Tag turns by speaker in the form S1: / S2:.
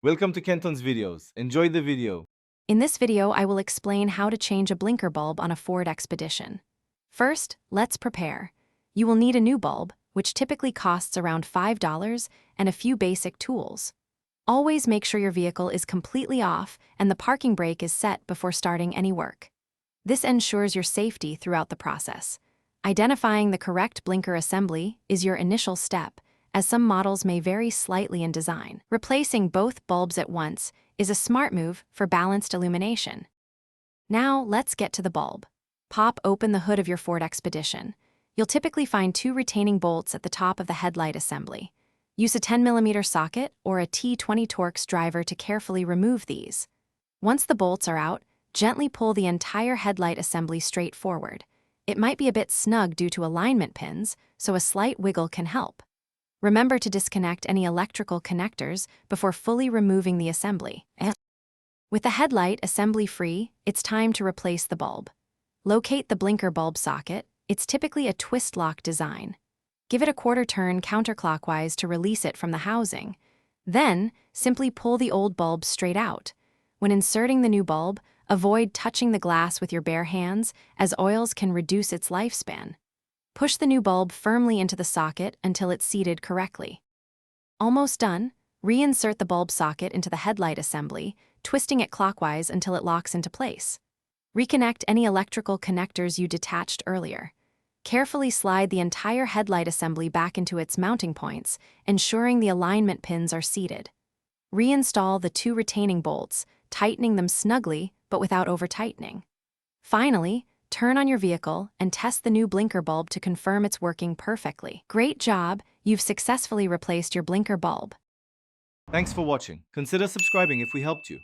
S1: Welcome to Kenton's videos. Enjoy the video.
S2: In this video, I will explain how to change a blinker bulb on a Ford Expedition. First, let's prepare. You will need a new bulb, which typically costs around $5, and a few basic tools. Always make sure your vehicle is completely off and the parking brake is set before starting any work. This ensures your safety throughout the process. Identifying the correct blinker assembly is your initial step, as some models may vary slightly in design. Replacing both bulbs at once is a smart move for balanced illumination. Now, let's get to the bulb. Pop open the hood of your Ford Expedition. You'll typically find two retaining bolts at the top of the headlight assembly. Use a 10mm socket or a T20 Torx driver to carefully remove these. Once the bolts are out, gently pull the entire headlight assembly straight forward. It might be a bit snug due to alignment pins, so a slight wiggle can help. Remember to disconnect any electrical connectors before fully removing the assembly. With the headlight assembly free, it's time to replace the bulb. Locate the blinker bulb socket. It's typically a twist lock design. Give it a quarter turn counterclockwise to release it from the housing. Then, simply pull the old bulb straight out. When inserting the new bulb, avoid touching the glass with your bare hands, as oils can reduce its lifespan. Push the new bulb firmly into the socket until it's seated correctly. Almost done, reinsert the bulb socket into the headlight assembly, twisting it clockwise until it locks into place. Reconnect any electrical connectors you detached earlier. Carefully slide the entire headlight assembly back into its mounting points, ensuring the alignment pins are seated. Reinstall the two retaining bolts, tightening them snugly but without over-tightening. Finally, turn on your vehicle and test the new blinker bulb to confirm it's working perfectly. Great job! You've successfully replaced your blinker bulb.
S1: Thanks for watching. Consider subscribing if we helped you.